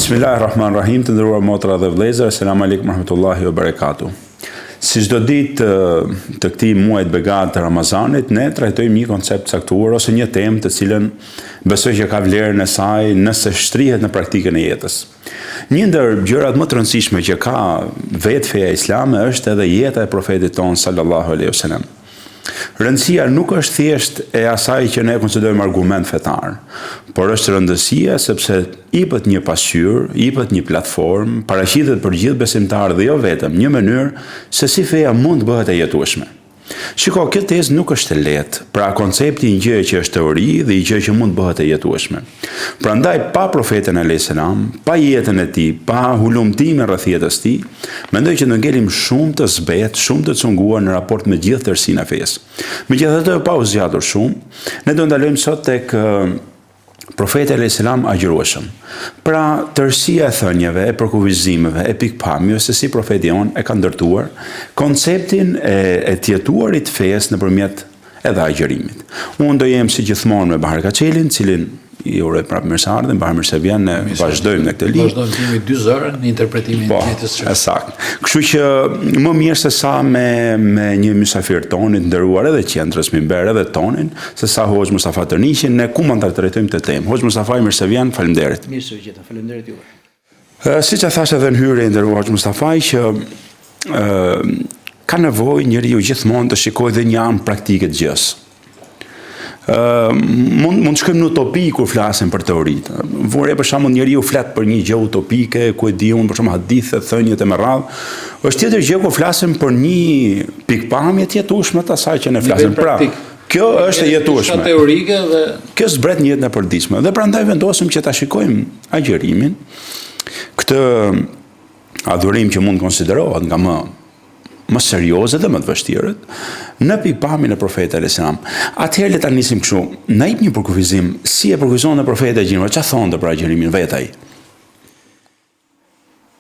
Bismillahirrahmanirrahim, të nderuar motra dhe vëllezër, selam aleikum rahmetullahi wa barakatuh. Si çdo ditë të këtij muaji të begat të Ramazanit, ne trajtojmë një koncept caktuar ose një temë të cilën besoj që ka vlerën e saj nëse shtrihet në praktikën e jetës. Një ndër gjërat më të rëndësishme që ka vetë feja islame është edhe jeta e profetit ton sallallahu alaihi wasallam. Rëndësia nuk është thjesht e asaj që ne konsiderojmë argument fetar, por është rëndësia sepse jepet një pasqyrë, jepet një platformë, paraqitet për gjithë besimtarët dhe jo vetëm një mënyrë se si feja mund të bëhet e jetueshme. Shiko, këtë tezë nuk është e lehtë, pra koncepti një gjë që është teori dhe një gjë që mund të bëhet e jetueshme. Prandaj pa profetin alayhis salam, pa jetën e tij, pa hulumtimin rreth jetës së tij, mendoj që do ngelim shumë të zbet, shumë të cunguar në raport me gjithë tërësinë e fesë. Megjithatë, pa u zgjatur shumë, ne do ndalojmë sot tek profeti alayhis salam agjërueshëm. Pra, tërësia e thënieve, e përkufizimeve, e pikpamjeve se si profeti jon e ka ndërtuar konceptin e të jetuarit fesë nëpërmjet edhe agjërimit. Unë do jem si gjithmonë me Bahar Kaçelin, cilin i uroj prapë mirëseardhjen, Bahar mirë se vjen, ne vazhdojmë në këtë lidhje. Vazhdojmë 2 zëra në interpretimin e jetës së. Saktë. Kështu që më mirë se sa me një mysafir tonit nderuar edhe qendrës minber edhe tonin, se sa Hoxh Mustafa Tërniqin, ne ku mund ta trajtojmë këtë temë. Hoxh Mustafa mirë se vjen, faleminderit. Mirë se u gjeta, faleminderit juve. Siç e thash edhe në hyrje nderuar Hoxh Mustafa që ka nevojë njeriu gjithmonë të shikojë dhe një anë praktike të gjës. Mund të shkojmë në utopi kur flasim për teoritë. Vore për shembull njeriu flet për një gjë utopike, ku e di unë për shembull hadithe, thënjet e me radhë. Është tjetër gjë kur flasim për një pikpamje të jetueshme të asaj që ne flasim. Pra, kjo është e jetueshme. Është teorike dhe kjo zbret në jetën e përditshme. Dhe prandaj vendosim që ta shikojmë agjërimin, këtë adhurim që mund të konsiderohet nga më serioze dhe më të vështirët, në pikpamjen e profetit alayhis salam. Atëherë le ta nisim kështu. Na jep një përkufizim, si e përkufizon në profetin e gjinëve, çfarë thonë për agjërimin vet ai?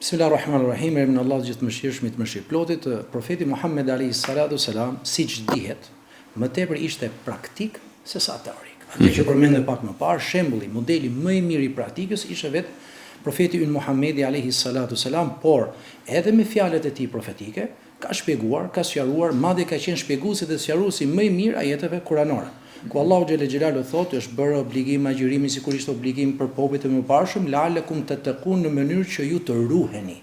Bismillahirrahmanirrahim, emrin e Allahut gjithëmëshirshmit, mëshirëplotit, profeti Muhammed alayhis salam, siç dihet, më tepër ishte praktik se sa teorik. Atë që përmendëm pak më parë, shembulli, modeli më i mirë i praktikës ishte vetë profeti ynë Muhamedi alayhis salam, por edhe me fjalët e tij profetike ka shpjeguar, ka sqaruar, madje ka qenë shpjeguesi dhe sqaruesi më i mirë ajeteve kuranore. Ku Allahu xhelle xhelalu thotë, është bërë obligim agjërimi sikur ishte obligim për popujt e mëparshëm, la'allakum tattaqun, në mënyrë që ju të ruheni.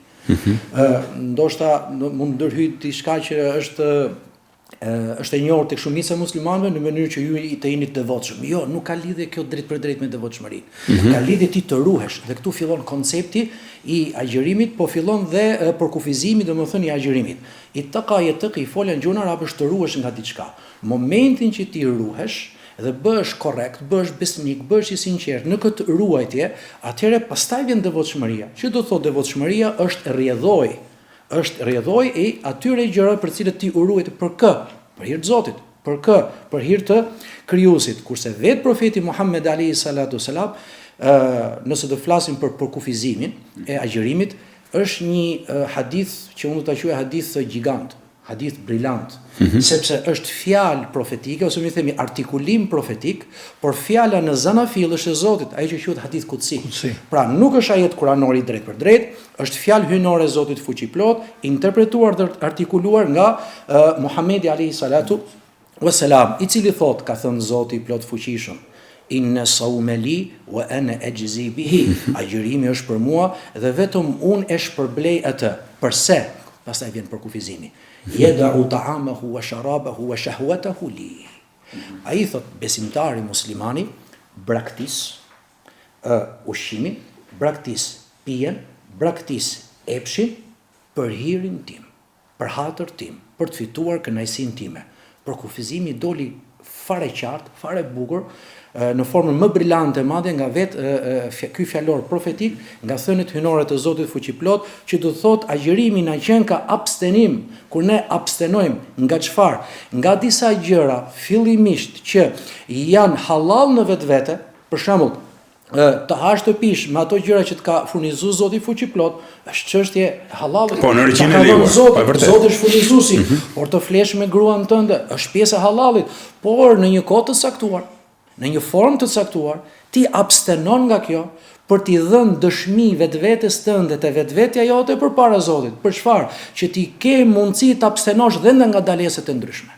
Ndoshta mund ndërhyjë diçka që është e njohur tek shumica e muslimanëve në mënyrë që ju të jeni të devotshëm. Jo, nuk ka lidhje kjo drejt për drejt me devotshmërinë. Ka lidhje ti të ruhesh dhe këtu fillon koncepti i agjërimit, po fillon dhe përkufizimi, domethënë i agjërimit. Ittaqa yattaqi, folën gjuhën arabe, të ruhesh nga diçka. Momentin që ti ruhesh dhe bëhesh korrekt, bëhesh besnik, bëhesh i sinqert në këtë ruajtje, atëherë pastaj vjen devotshmëria. Që do thotë devotshmëria është rrjedhoj. Është rrjedhoj e atyre gjërave për cilët ti u ruajt për kë? Për hir të Zotit. Për kë? Për hir të krijuesit. Kurse vetë profeti Muhammed alayhis salam, nëse do flasim për kufizimin e agjërimit, është një hadith që unë do ta quaj hadith gjigant, hadith brillant, sepse është fjalë profetike ose më themi artikulim profetik, por fjala në zanafil është e Zotit, ai që quhet hadith kutsi. Pra nuk është ajet kuranor i drejt për drejt, është fjalë hyjnore e Zotit fuqiplot, interpretuar dhe artikuluar nga Muhamedi alayhis salatu wassalam, i cili thot, ka thënë Zoti i plot fuqishëm, inna sawma li wa ana ajzi bihi. Agjërimi është për mua dhe vetëm unë e shpërblej atë. Përse? Pastaj vjen përkufizimi. Yad'u ta'amahu wa sharabahu wa shahwatahu li. Ai thot besimtari muslimani braktis ushqimin, braktis pijen, braktis epshin për hirin tim, për hatër tim, për të fituar kënaqësinë time. Përkufizimi doli fare qartë, fare bukur, në formën më brillante madje nga vetë ky fjalor profetik, nga thënët hyjnore të Zotit fuqiplot, që do thotë agjërimi na qen ka abstenim, kur ne abstenojmë nga çfarë? Nga disa gjëra fillimisht që janë halal në vetvete, për shembull, të hash të pish me ato gjëra që të ka furnizuar Zoti fuqiplot, është çështje halalle. Po në regjimin e lejuar. Zoti është furnizuesi, por të flesh me gruan tënde është pjesë e halallit, por në një kohë të caktuar, në një formë të caktuar, ti abstenon nga kjo, për t'i dhënë dëshmi vetvetes tënde te vetvetja jote përpara Zotit. Për çfarë? Që ti ke mundësi të abstenosh dhe nga ngandaleset e ndryshme.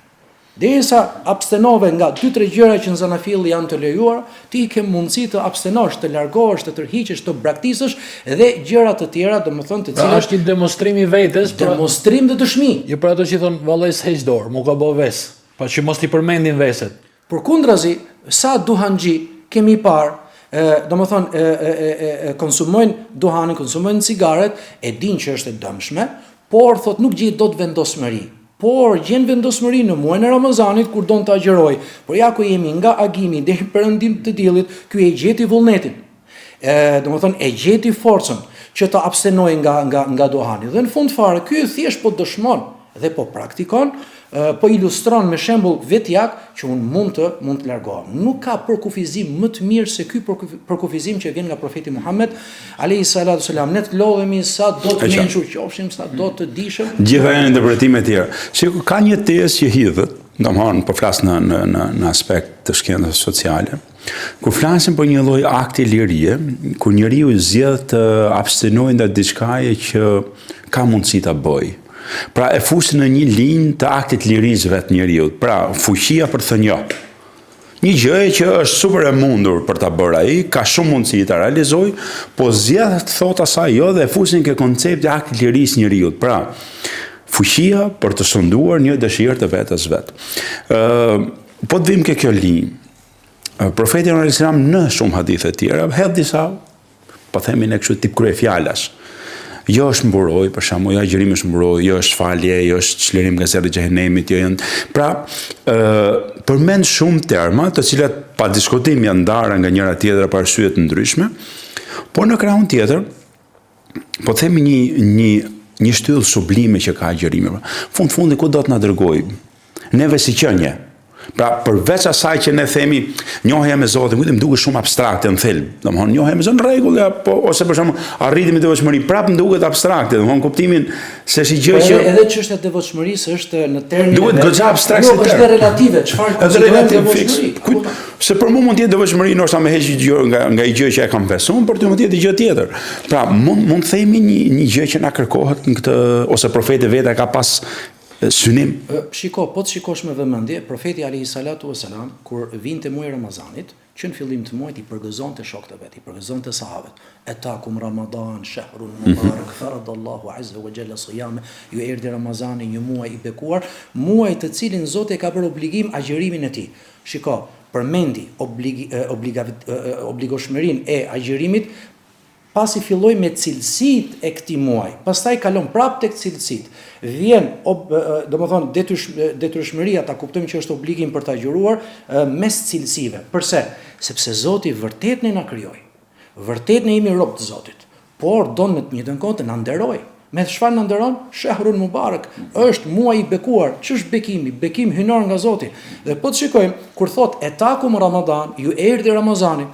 Derisa abstenove nga 2-3 gjëra që në zanafilli janë të lejuar, ti ke mundësi të abstenosh, të largohesh, të tërhiqesh, të braktisësh dhe gjëra të tjera, domethënë të cilat është një demonstrim i vetes, demonstrim dhe dëshmi. Jo për ato që thonë vallai s'heq dorë, mu ka bë ves, pa që mos t'i përmendin veset. Përkundrazi, sa duhanxhi kemi parë domethënë konsumojnë duhanin, konsumojnë cigaret, e dinë që është e dëmshme, por thot nuk gjet dot vendosmëri. Por gjen vendosmëri në muajin e Ramazanit kur don të agjeroj. Por ja ku jemi nga agimi deri perëndim të diellit, ky e gjeti vullnetin. Domethënë e gjeti forcën që të abstenojë nga duhani. Dhe në fund fare ky thjesht po dëshmon dhe po praktikon, po ilustron me shembull vetjak që unë mund të largohem. Nuk ka përkufizim më të mirë se ky përkufizim që vjen nga profeti Muhammed alayhi salatu sallam. Ne të lodhemi sa do të mençur qofshim, sa do të dishëm. Gjitha janë interpretime të tjera. Sikur ka një tezë që hidhet, domthonë po flas në aspekt të shkencës sociale. Kur flasim për një lloj akti lirie, kur njeriu zgjedh të abstenojë nga diçkaje që ka mundësi ta bëjë. Pra e fusin në një linjë të aktit lirisë vetë njeriu. Pra fuqia për të thënë jo. Një gjë që është super e mundur për ta bërë ai, ka shumë mundësi ta realizojë, po zgjedh të thotë asaj jo dhe e fusin ke koncepti i aktit lirisë njeriu. Pra fuqia për të sunduar një dëshirë të vetes vet. Po të vim ke kjo linjë. Profeti sallallahu alajhi wasallam në shumë hadithe të tjera hedh disa, po themi ne kështu tip kryefjalash. Jo është mburoj, për shembull, jo agjërimi është mburoj, jo është falje, jo është çlirim nga zjarri i xhehenemit, jo janë. Pra, përmend shumë terma, të cilat pa diskutim janë ndarë nga njëra tjetra për arsye të ndryshme, por në krahun tjetër, po themi një shtyllë sublime që ka agjërimi. Fundi ku do të na dërgojë? Neve si qenie. Pra, përveç asaj që ne themi njohja me Zotin, kujt më duket shumë abstrakte në thelb. Domthonë njohja me Zotin në rregull, ose për shembull arritimi i devotshmërisë, prapë më duket abstrakte, domthonë kuptimin se është gjë që edhe çështja e devotshmërisë është në termin duhet goxha abstrakte. Jo, është relative, çfarë konsiderohet devotshmëri? Se për mua mund të jetë devotshmëri ndoshta me heqë gjë nga një gjë që e kam besuar, por ti mund të jetë gjë tjetër. Pra, mund të themi një gjë që na kërkohet në këtë ose profeti vetë ka pas synim. Shiko, po të shikosh me vëmendje, profeti alayhi salatu wasalam kur vinte muaji Ramazanit, që në fillim të muajit i përgëzonte shokët e vet, i përgëzonte sahabët. Atakum Ramadan, shahrun mubarak, faradallahu azza wa jalla siyame. Ju erdhi Ramazani, një muaj i bekuar, muaj të cilin Zoti ka bërë obligim agjërimin e tij. Shiko, përmendi obligoshmërinë e agjërimit pasi filloj me cilësit e këtij muaji, pastaj kalon prapë tek cilësit. Vjen, domethënë detyrshmëria, ta kuptojmë që është obligim për ta agjëruar mes cilësive. Përse? Sepse Zoti vërtet ne na krijoi. Vërtet ne jemi rob të Zotit, por don me të njëjtën kohë të na nderoj. Me çfarë na nderon? Shahrun mubarak, është muaji i bekuar. Ç'është bekimi? Bekim hynor nga Zoti. Dhe po të shikojmë kur thot etakum Ramadan, ju erdhi Ramazani,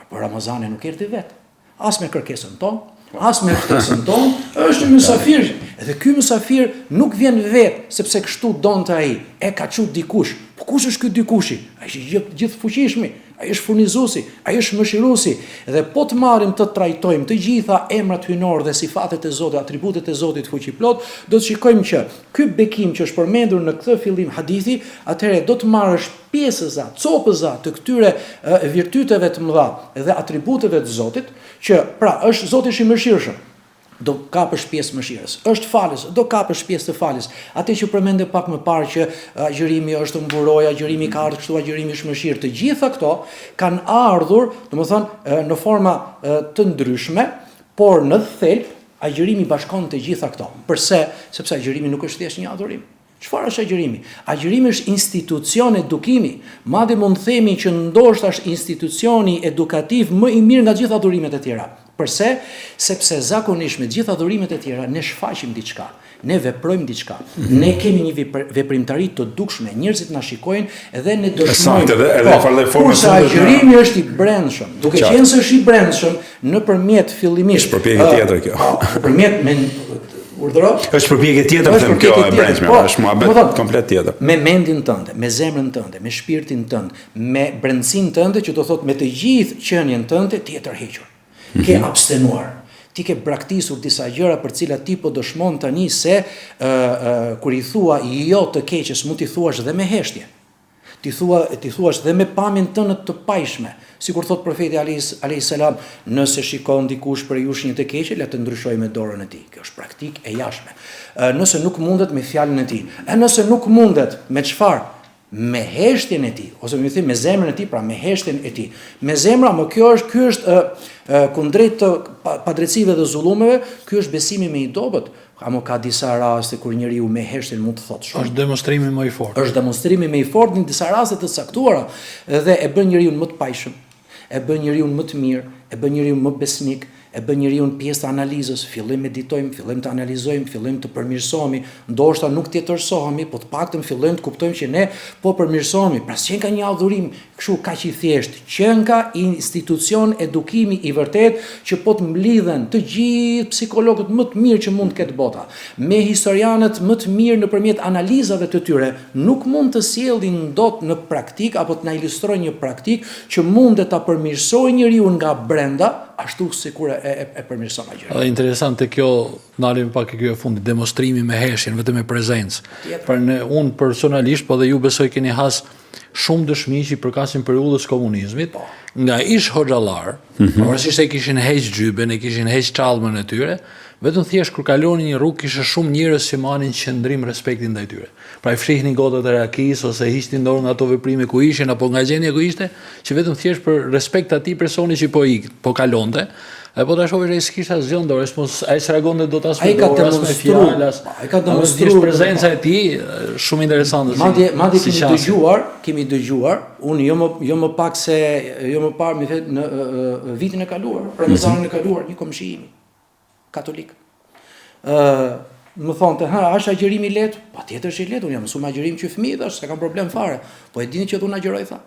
por Ramazani nuk erdhi vetë. As me kërkesën tonë, as me ftesën tonë, është një mysafir. Edhe ky mysafir nuk vjen vetë sepse kështu donte ai, e ka çut dikush. Po kush është ky dikushi? Ai është gjithfuqishmi, ai është furnizuesi, ai është mëshiruesi. Dhe po të marrim të trajtojmë të gjitha emrat hyjnor dhe sifatet e Zotit, atributet e Zotit fuqiplot, do të shikojmë që ky bekim që është përmendur në këtë fillim hadithi, atëherë do të marrësh pjesëza, copëza të këtyre virtyteve të mëdha dhe atributeve të Zotit, që pra është Zoti i mëshirshëm, do kapësh pjesë mëshirës. Është falës, do kapësh pjesë të falës. Atë që përmendë pak më parë që agjërimi është mburoj, agjërimi ka ardhur kështu, agjërimi është mëshirë. Të gjitha këto kanë ardhur, domethënë në forma të ndryshme, por në thelb agjërimi bashkon të gjitha këto. Përse? Sepse agjërimi nuk është thjesht një adhurim. Çfarë është agjërimi? Agjërimi është institucion edukimi. Madje mund të themi që ndoshta është institucioni edukativ më i mirë nga gjitha adhurimet e tjera. Përse? Sepse zakonisht me gjitha adhurimet e tjera ne shfaqim diçka, ne veprojmë diçka, ne kemi një veprimtari të dukshme, njerëzit na shikojnë dhe ne dëshmojmë. Kurse agjërimi është i brendshëm, duke qenë se është i brendshëm nëpërmjet fillimisht. Është përpjekje tjetër kjo. Nëpërmjet urdhëro? Është përpjekje tjetër, them kjo e brendshme, është muhabet komplet tjetër. Me mendin tënde, me zemrën tënde, me shpirtin tënd, me brendsinë tënde, që do thotë me të gjithë qenien tënde, ti je tërhequr. ke abstenuar. Ti ke braktisur disa gjëra për cilat ti po dëshmon tani se kur i thua jo të keqes, mund t'i thuash dhe me heshtje. Ti thuash dhe me pamjen tënde të pajshme. Sikur thot profeti alayhis salam, nëse shikon dikush për jush një të keqe, le të ndryshoj me dorën e tij. Kjo është praktik e jashtme. Nëse nuk mundet me fjalën e tij. Nëse nuk mundet me çfarë? Me heshtjen e tij, ose më thënë me zemrën e tij, pra me heshtjen e tij. Me zemra, më ky është kundrejt të padrejtësive dhe zullumeve, ky është besimi me i dobët. Ka disa raste kur njeriu me heshtjen mund të thotë shumë. Është demonstrimi më i fortë. Është demonstrimi më i fortë në disa raste të caktuara dhe e bën njeriu më të pajshëm, e bën njeriu më të mirë, e bën njeriu më besnik, e bën njeriu pjesë të analizës, fillim meditojmë, fillim të analizojmë, fillim të përmirësohemi, ndoshta nuk të tërsohemi, po të paktën fillim të kuptojmë që ne po përmirësohemi. Pra s'qen ka një adhurim kështu kaq i thjeshtë, qen ka institucion edukimi i vërtet që po të mblidhen të gjithë psikologët më të mirë që mund të ketë bota, me historianët më të mirë nëpërmjet analizave të tyre, nuk mund të sjellin dot në praktik apo të na ilustrojnë një praktik që mund të ta përmirësojë njeriu nga brenda, ashtu sikur e përmirëson gjërat. Është interesante kjo, ndalim pak kjo e fundit, demonstrimi me heshtjen, vetëm me prezencë. Unë personalisht, po dhe ju besoj keni has shumë dëshmi që i përkasin periudhës komunizmit, nga ish hoxhallar, pavarësisht se kishin heq gjyben, e kishin heq çallmën e tyre, vetëm thjesht kur kalonin një rrugë kishte shumë njerëz që marrin qendrim respektin ndaj tyre. Pra i fshihnin gotat e rakis ose hiqnin dorën nga ato veprime ku ishin apo nga gjendja ku ishte, që vetëm thjesht për respekt atij personi që po kalonte. E po ta shohësh ai s'kishte asgjë ndorë, ai s'reagonte dot as me dorë, as me fjalë, ai ka demonstruar prezenca e tij shumë interesante. Madje kemi dëgjuar, unë jo më parë më thet në vitin e kaluar, Ramazanin e kaluar, një komshi im katolik. Më thonë, është agjerimi i lehtë? Patjetër është i lehtë, unë jam mësuar agjerim që fëmijët, s'ka kam problem fare. Po e dini që unë agjeroj tha.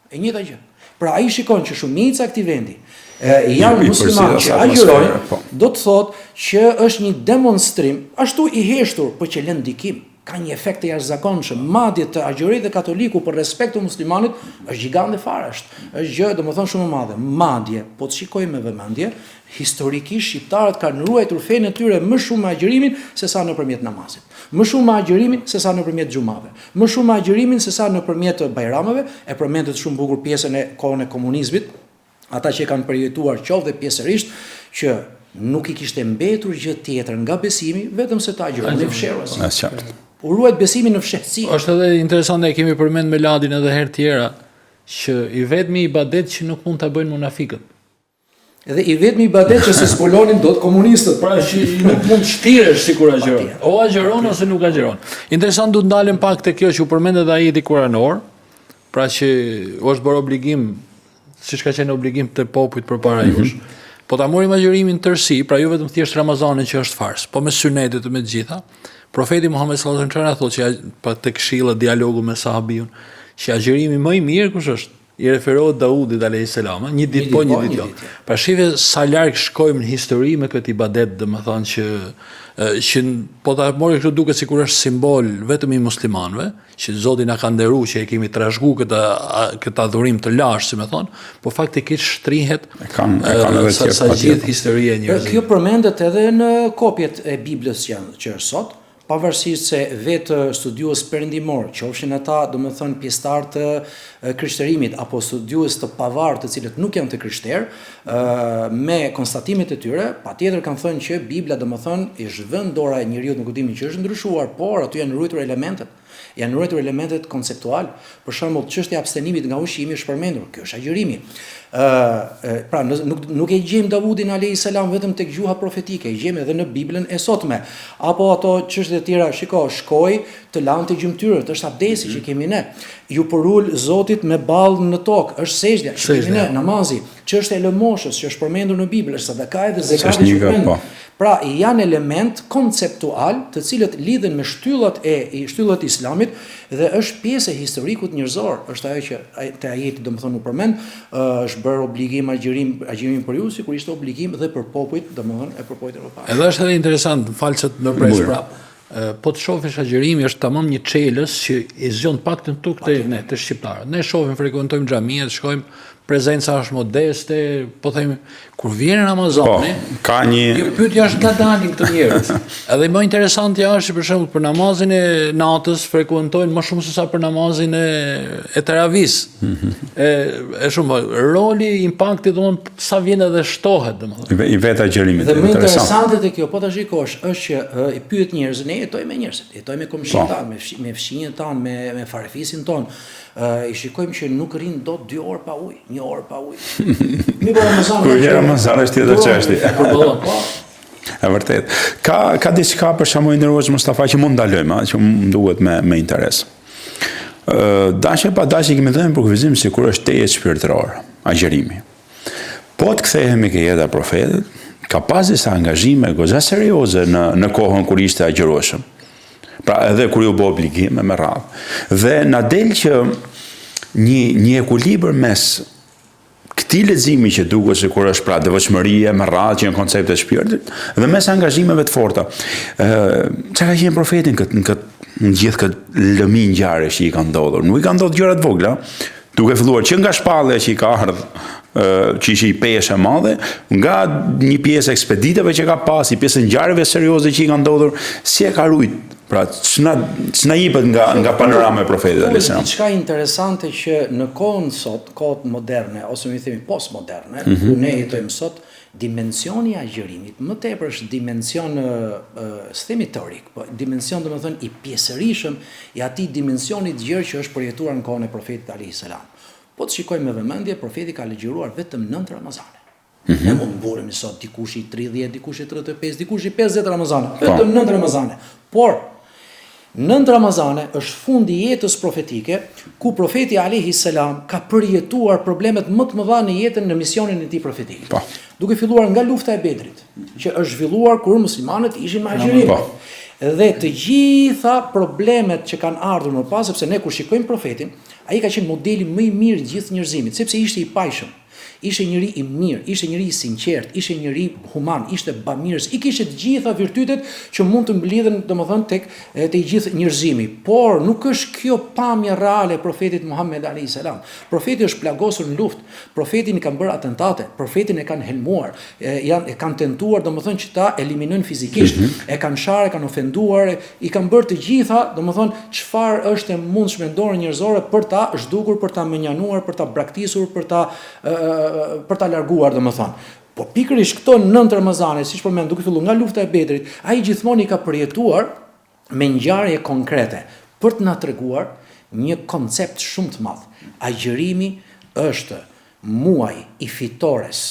E njëjta gjë. Pra ai shikon që shumica e këtij vendi janë muslimanë që agjerojnë, do të thotë që është një demonstrim ashtu i heshtur, por që lën ndikim. Ka një efekt të jashtëzakonshëm. Madje të agjerit dhe katoliku për respekt të muslimanit është gjigande fare, është gjë domethënë shumë e madhe. Madje, po të shikojmë me vëmendje, historikisht shqiptarët kanë ruajtur fenë e tyre më shumë me agjerimin sesa nëpërmjet namazit. Më shumë me agjerimin sesa nëpërmjet xhumave. Më shumë me agjerimin sesa nëpërmjet bajrameve, e përmendet shumë bukur pjesën e kohën e komunizmit, ata që kanë përjetuar qoftë pjesërisht që nuk i kishte mbetur gjë tjetër nga besimi, vetëm se ta agjeronin fshehur. U ruajt besimin në fshehtësi. Është edhe interesante, e kemi përmend me Ladin edhe herë tjera, që i vetmi ibadet që nuk mund ta bëjnë munafikët. Edhe i vetmi ibadet që se zbulonin dot komunistët. Pra që nuk mund shtiresh sikur agjeron. O agjeron ose nuk agjeron. Interesant, du të ndalim pak te kjo që u përmendet ajeti kuranor, pra që është bërë obligim, siç ka qenë obligim te popujt përpara jush. Po ta morim agjerimin tërësi, pra jo vetëm thjesht Ramazanin që është fars, po me synetet e me të gjitha. Profeti Muhammed sallallahu alaihi wasallam thotë që pa tek këshilla dialogu me sahabiun, që agjerimi më i mirë kush është? I referohet Daudit alayhis salam, një ditë po, një ditë jo. Pra shive sa larg shkojmë në histori me këtë ibadet, domethënë që po ta morë këtu duket sikur është simbol vetëm i muslimanëve, që Zoti na ka nderuar që e kemi trashëguar këtë adhurim të lashtë, si më thon, po faktikisht shtrihet sa gjithë historia e njerëzimit. Kjo përmendet edhe në kopjet e Biblës që është sot. Pavarësisht se vetë studiues perëndimor, qofshin ata, domethënë pjesëtar të krishterimit apo studiues të pavarur të cilët nuk janë të krishterë, me konstatimet e tyre, patjetër kanë thënë që Bibla domethënë është vënë dora e njeriu në kuptimin që është ndryshuar, por aty janë ruajtur elementet. Janë ruajtur elementet konceptual. Për shembull, çështja e abstenimit nga ushqimi është përmendur. Kjo është agjerimi. Pra nuk e gjejmë Davudin alayhis salam vetëm tek gjuha profetike, e gjejmë edhe në Biblën e sotme. Apo ato çështje të tjera, shkoj të lante gjymtyrët, është abdesi që kemi ne. Ju porul Zotit me ballë në tokë, është sejdja që kemi ne, namazi. Çështja e lëmoshës që është përmendur në Bibël, është sadaka dhe zakati që përmendur. Pra janë element konceptual të cilët lidhen me shtyllat e Islamit dhe është pjesë e historikut njerëzor. Është ajo që te ajeti domethënë u përmend, është bërë obligim agjerimin për ju, sikur ishte obligim dhe për popujt, domethënë e për popujt e mëparshëm. Edhe është edhe interesant, falë që të ndërpres prap. Po të shohësh agjerimi është tamam një çelës që i zgjon paktën tokë te ne, te shqiptarët. Ne shohim, frekuentojmë xhamiet, shkojmë, prezenca është modeste, po themi, kur vjen Ramazani, ka një pyetja është nga dalin këto njerëz. Edhe më interesante është për shembull për namazin e natës frekuentojnë më shumë se sa për namazin e teravis. E shumë roli, impakti domthon sa vjen edhe shtohet domthon. I vetë agjërimit. Dhe më interesante te kjo, po ta shikosh, është që i pyet njerëz, ne jetojmë me njerëzit, jetojmë me komshin tan, me fshinjën tan, me farefisin ton. I shikojmë që nuk rrin dot 2 orë pa ujë, 1 orë pa ujë. Mi po Ramazani. Kur vjen Ramazani është tjetër çështje. Po. E vërtet. Ka diçka për shembull ndërrosh Mustafa që mund ndalojmë, që më duhet me interes. Dashje pa dashje kemi dhënë për kufizim sikur është teje shpirtëror, agjërimi. Po të kthehemi ke jeta e profetit, ka pas disa angazhime goxha serioze në kohën kur ishte agjëroshëm. Pra edhe kur ju bë obligime me radhë. Dhe na del që një ekuilibër mes këtij leximi që duket sikur është pra devotshmëria me radhë që janë koncepte shpirtit dhe mes angazhimeve të forta. Çka ka qenë profeti në gjithë këtë lëmi ngjarje që i ka ndodhur. Nuk i ka ndodhur gjëra të vogla, duke filluar që nga shpallja që i ka ardhur që ishte i peshë e madhe, nga një pjesë ekspeditave që ka pas, i pjesë ngjarjeve serioze që i ka ndodhur, si e ka rujt. Pra, ç'na jepet nga panorama e profetit alayhis salam. Diçka interesante që në kohën sot, kohët moderne ose më themi postmoderne, ku ne jetojmë sot, dimensioni i agjërimit më tepër është dimension s'themi teorik, po dimension domethënë i pjesërisëm i atij dimensionit gjerë që është përjetuar në kohën e profetit alayhis salam. Po të shikojmë me vëmendje, profeti ka ligjëruar vetëm 9 Ramazane. Ne mund mburemi sot dikush i 30, dikush i 35, dikush i 50 Ramazane, vetëm 9 Ramazane. Por 9 Ramazane është fundi i jetës profetike, ku profeti alayhis salam ka përjetuar problemet më të mëdha në jetën në misionin e tij profetik. Duke filluar nga lufta e Bedrit, që është zhvilluar kur muslimanët ishin me agjërim. Dhe të gjitha problemet që kanë ardhur më pas, sepse ne kur shikojmë profetin, ai ka qenë modeli më i mirë i gjithë njerëzimit, sepse ishte i pajshëm. Ishte njëri i mirë, ishte njëri i sinqert, ishte njëri human, ishte bamirës, i kishte të gjitha virtytet që mund të mblidhen domethënë tek i gjithë njerëzimi. Por nuk është kjo pamja reale e profetit Muhammed alayhis salam. Profeti është plagosur në luftë, profetin i kanë bërë atentate, profetin e kanë helmuar, e kanë tentuar domethënë që ta eliminojnë fizikisht, e kanë sharë, e kanë ofenduar, i kanë bërë të gjitha, domethënë çfarë është e mundshme në dorën njerëzore për ta zhdukur, për ta menjanuar, për ta braktisur, për ta larguar domethënë. Po pikërisht këto 9 Ramazane, siç përmend, duke filluar nga lufta e Bedrit, ai gjithmonë i ka përjetuar me ngjarje konkrete për të na treguar një koncept shumë të madh. Agjërimi është muaj i fitores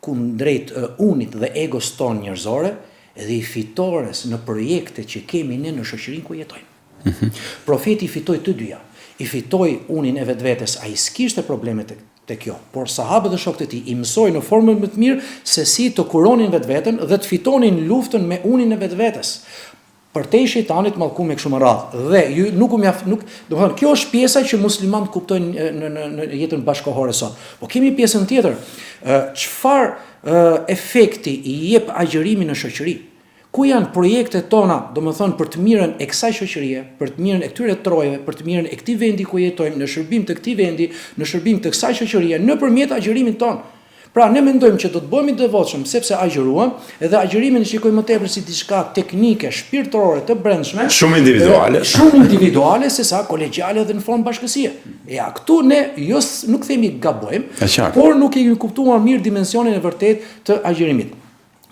kundrejt unit dhe egos ton njerëzore dhe i fitores në projekte që kemi ne në shoqërinë ku jetojmë. Profeti fitoi të dyja. I fitoi unin e vetvetes, ai s'kishte probleme te kjo, por sahabët dhe shokët e tij i mësoi në formën më të mirë se si të kuronin vetveten dhe të fitonin luftën me unin e vetvetes. Përtej shejtanit mallkuar me kështu më radhë. Dhe domethënë kjo është pjesa që muslimanët kuptojnë në jetën bashkëkohore sot. Po kemi pjesën tjetër. Çfarë efekti i jep agjërimi në shoqëri? Ku janë projektet tona, domethënë për të mirën e kësaj shoqërie, për të mirën e këtyre trojeve, për të mirën e këtij vendi ku jetojmë, në shërbim të këtij vendi, në shërbim të kësaj shoqërie, nëpërmjet agjërimit ton. Pra ne mendojmë që do të bëhemi devotshëm sepse agjëruam, edhe agjërimin e shikojmë më tepër si diçka teknike, shpirtërore të brendshme, shumë individuale sesa kolegjiale dhe në formë bashkësie. Ja, këtu ne nuk themi gabojmë, por nuk e kemi kuptuar mirë dimensionin e vërtet të agjërimit.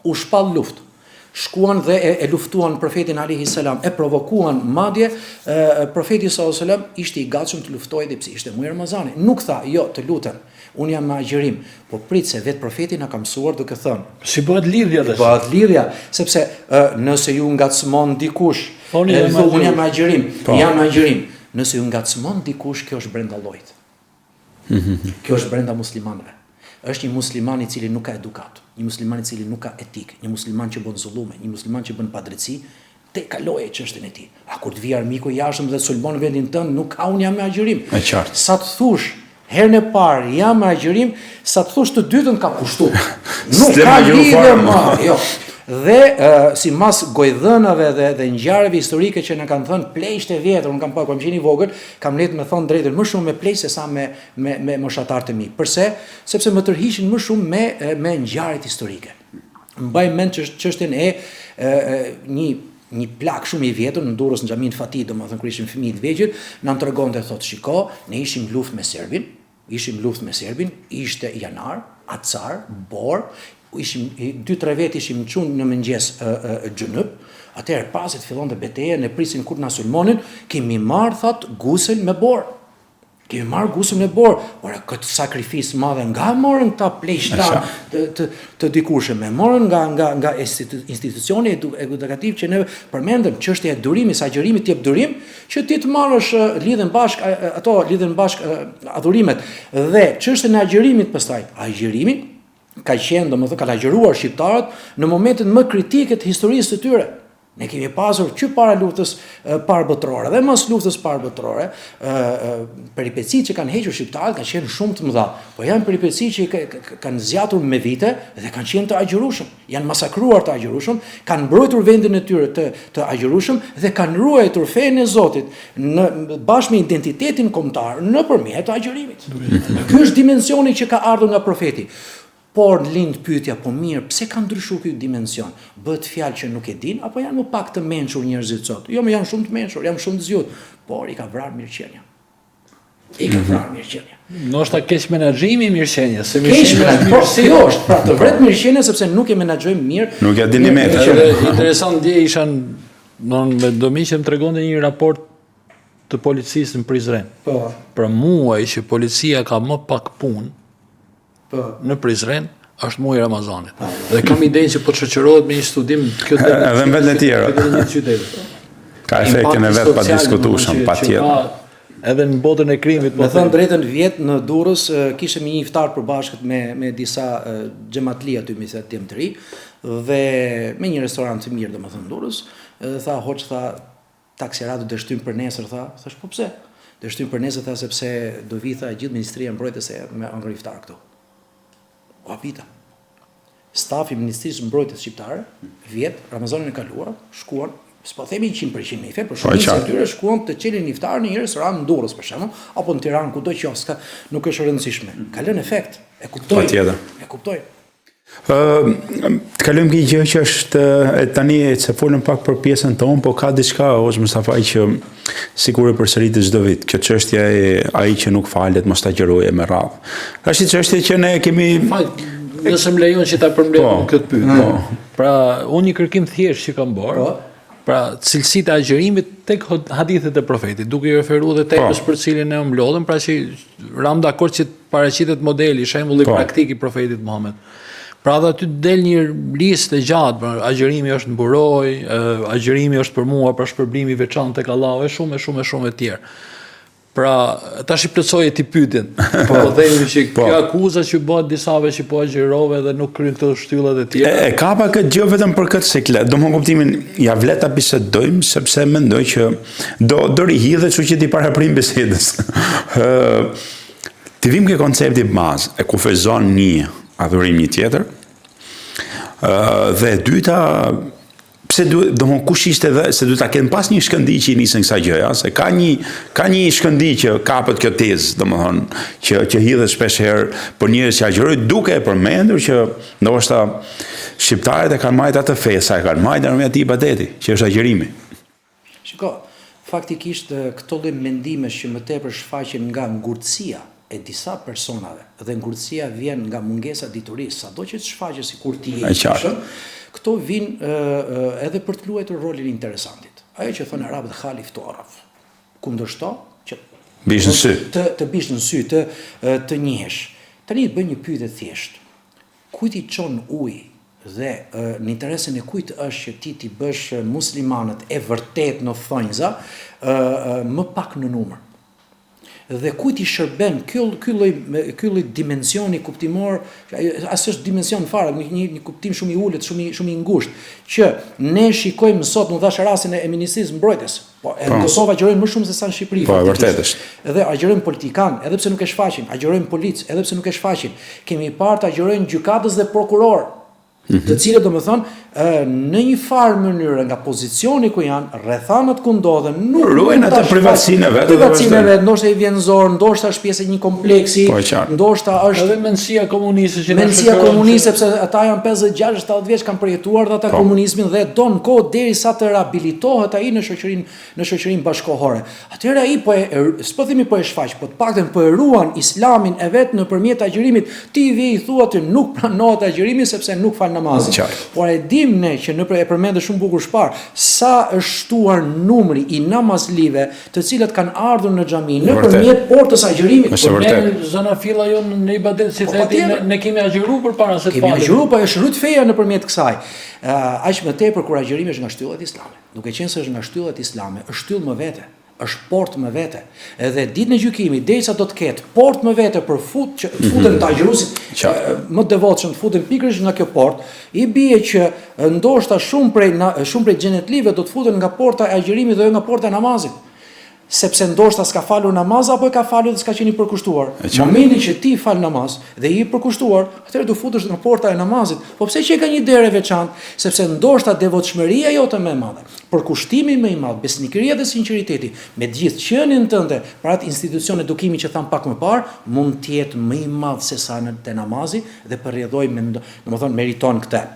U shpall luftë. Shkuan dhe e luftuan profetin alayhis salam, e provokuan madje profeti sallallahu alaihi wasallam ishte i gatshëm të luftojë dhe pse ishte muaj Ramazani. Nuk tha, jo, të lutem, unë jam me agjërim, po prit se vetë profeti na ka mësuar duke thënë. Si bëhet lidhja tash? Bëhet lidhja, sepse nëse ju ngacmon dikush, unë jam me agjërim, jam me agjërim. Nëse ju ngacmon dikush, kjo është brenda llojit. Kjo është brenda muslimanëve. Është një musliman i cili nuk ka edukat, një musliman i cili nuk ka etik, një musliman që bën zullume, një musliman që bën padrejti, te kaloje çështën e tij. A kur të vi armiku i jashtëm dhe sulmon vendin tënd, nuk ka unë jam me agjërim. Sa të thush herën e parë jam me agjërim, sa të thush të dytën ka kushtuar. Nuk ka lidhje më, jo. Dhe sipas gojdhënave dhe ngjarjeve historike që na kanë thënë pleqt e vjetër, unë kam qenë i vogël, kam letë me thon drejtën më shumë me pleq se sa me moshatarët e mi. Përse? Sepse më tërhiqin më shumë me ngjarjet historike. Mbaj mend çështjen e një plak shumë i vjetër në Durrës në xhamin Fati, domethënë kur ishim fëmijë të vegjël, na tregonte thotë shiko, ne ishim luftë me Serbin, ishte janar, acar, bor, ishim 2-3 vjet ishim çun në mëngjes xhunup. Atëherë pasi të fillonte betejë, ne prisin kur na sulmonin, kemi marr thot gusel me bor. Ora këtë sakrificë madhe nga morën këta pleqta të dikurshëm, morën nga institucioni edukativ që ne përmendëm çështja e durimit, sa agjerimit të jep durim, që ti të marrësh lidhen bashk adhurimet dhe çështën e agjerimit pastaj. Agjerimi ka qenë, domethënë ka agjëruar shqiptarët në momentet më kritike të historisë së tyre. Ne kemi pasur që para luftës parabotërore dhe mas luftës parabotërore, peripecitë që kanë hequr shqiptarët kanë qenë shumë të mëdha, po janë peripecitë që kanë zgjatur me vite dhe kanë qenë të agjërueshëm, janë masakruar të agjërueshëm, kanë mbrojtur vendin e tyre të agjërueshëm dhe kanë ruajtur fenë e Zotit bashkë me identitetin kombëtar nëpërmjet agjërimit. Ky është dimensioni që ka ardhur nga profeti. Por lind pyetja, po mirë, pse ka ndryshuar ky dimension? Bëhet fjalë që nuk e din apo janë më pak të mençur njerëzit sot? Jo, më janë shumë të mençur, janë shumë të zgjut, por i ka vrarë mirëqenia. Ndoshta keq menaxhimi mirëqenies, se po si është, pra të vret mirëqenia sepse nuk e menaxhojmë mirë. Nuk ja dini me. Interesant dje ishan me domi që më tregonte një raport të policisë në Prizren. Po. Për muaj që policia ka më pak punë në Prizren është muaji i Ramazanit. Dhe kam idenë që po të shoqërohet me një studim edhe në vende të tjera. Ka efektin e vet pa diskutueshëm, patjetër. Edhe në botën e krimit. Me thënë drejtën vjet në Durrës kishim një iftar përbashkët me disa xhamatli aty me tim të ri dhe me një restorant të mirë domethënë në Durrës, tha hoç taksirat do dështym për nesër thash po pse? Dështym për nesër tha sepse do vi gjithë Ministria e Mbrojtjes me ëngër iftar këtu. O apita. Stafi i Ministrisë së Mbrojtjes shqiptare, vjet, Ramazanin e kaluar, shkuan, s'po themi 100% me fe, por shumë të tyre shkuan të çelin iftar në një restorant në Durrës për shembull, apo në Tiranë, kudo që nuk është e rëndësishme. Ka lënë efekt. E kuptoj. Të kalojmë një gjë që është tani se folëm pak për pjesën tonë, po ka diçka ose Mustafaj që sikur e përsëritet çdo vit. Kjo çështja e ai që nuk falet mos ta gjeroje me radhë. Është një çështje që ne kemi nëse më lejon që ta përmbledh këtë pyetje. Pra, unë një kërkim thjesht që kam bërë. Pra, cilësitë e agjërimit tek hadithet e profetit, duke i referuar edhe tekës për cilin ne mblodhëm, pra që ram dakord që paraqitet modeli, shembulli praktik i profetit Muhammed. Pra dhe aty del një listë e gjatë, pra agjërimi është në buroj, agjërimi është për mua, pra shpërblimi veçantë tek Allahu, e shumë e tjerë. Pra, tash i plotësoj ti pyetjen. Po themi që kjo akuzë që bëhet disave që po agjërove dhe nuk kryen këto shtyllat e tjera. E kapa këtë gjë vetëm për këtë seklet. Domthon kuptimin ja vlet ta bisedojmë sepse mendoj që do rihidhet, kështu që ti paraprim bisedës. Ti vim ke koncepti bazë, e kufizon një adhurim një tjetër. Dhe dyta, pse domthon kush ishte dhe se duhet ta kenë pas një shkëndij që i nisën kësaj gjëja, se ka një shkëndij që kapet kjo tezë, domthon që hidhet shpesh herë për njerëz që agjërojnë duke e përmendur që ndoshta shqiptarët e kanë marrë atë fesa, e kanë marrë në atë ibadeti, që është agjërimi. Shiko, faktikisht këto lloj mendimesh që më tepër shfaqen nga ngurtësia e disa personave dhe ngurtësia vjen nga mungesa diturisë, sado që të shfaqet sikur ti je. Këto vinë edhe për të luajtur rolin interesantit. Ajo që thonë arabët khalif tu araf. Kundërshto që bish në sy. Të bish në sy, të njihesh. Tani të bëj një pyetje thjesht. Kujt i çon ujë dhe në interesin e kujt është që ti bësh muslimanët e vërtet në thonjza më pak në numër. Dhe kujt i shërben ky lloj dimensioni kuptimor, as është dimension fare, një kuptim shumë i ulët, shumë i ngushtë, që ne shikojmë sot, në thash rastin e Ministrisë Mbrojtjes, po në Kosovë agjërojnë më shumë se sa në Shqipëri. Po, vërtet është. Edhe agjërojnë politikan, edhe pse nuk e shfaqin, agjërojnë policë, edhe pse nuk e shfaqin. Kemi parë të agjërojnë gjykatës dhe prokuror, të cilët domethënë në një farë mënyrë nga pozicioni ku janë, rrethanat ku ndodhen, nuk ruajnë atë privatësinë e vet. Ndoshta i vjen zor, ndoshta është pjesë e një kompleksi, ndoshta është edhe mendësia komuniste që mendësia komuniste, sepse ata janë 50-60 vjeç kanë përjetuar ata komunizmin dhe don kohë derisa të rehabilitohet ai në shoqërinë bashkëkohore. Atëherë ai s'po themi po e shfaq, po të paktën po e ruan islamin e vet nëpërmjet agjërimit. Ti vi i thua ti nuk pranohet agjërimi sepse nuk fal namazin. Por e dim ne që e përmendë shumë bukur shpar, sa është shtuar numri i namazlive të cilët kanë ardhur në xhami nëpërmjet portës agjërimit. Ne zona filla jon në ibadet si theti ne kemi agjëruar përpara se të falim. Kemi agjëruar, po është rrit feja nëpërmjet kësaj. Aq më tepër kur agjërimi është nga shtyllat islame. Duke qenë se është nga shtyllat islame, është shtyllë më vete. Është port më vete. Edhe ditën e gjykimit, derisa do të ketë port më vete për futen të agjëruesit më të devotshëm, të futen pikërisht nga kjo port, i bie që ndoshta shumë prej xhenetlive do të futen nga porta e agjërimit dhe jo nga porta e namazit. Sepse ndoshta s'ka falur namaz apo e ka falur dhe s'ka qenë i përkushtuar. Në momentin që ti fal namaz dhe je i përkushtuar, atëherë do futesh nga porta e namazit. Po pse që ka një derë veçantë? Sepse ndoshta devotshmëria jote më e madhe, përkushtimi më i madh, besnikëria dhe sinqeriteti me gjithë qenien tënde për atë institucion edukimi që tham pak më parë, mund të jetë më i madh se sa në te namazi dhe përrjedhoj domethënë meriton këtë.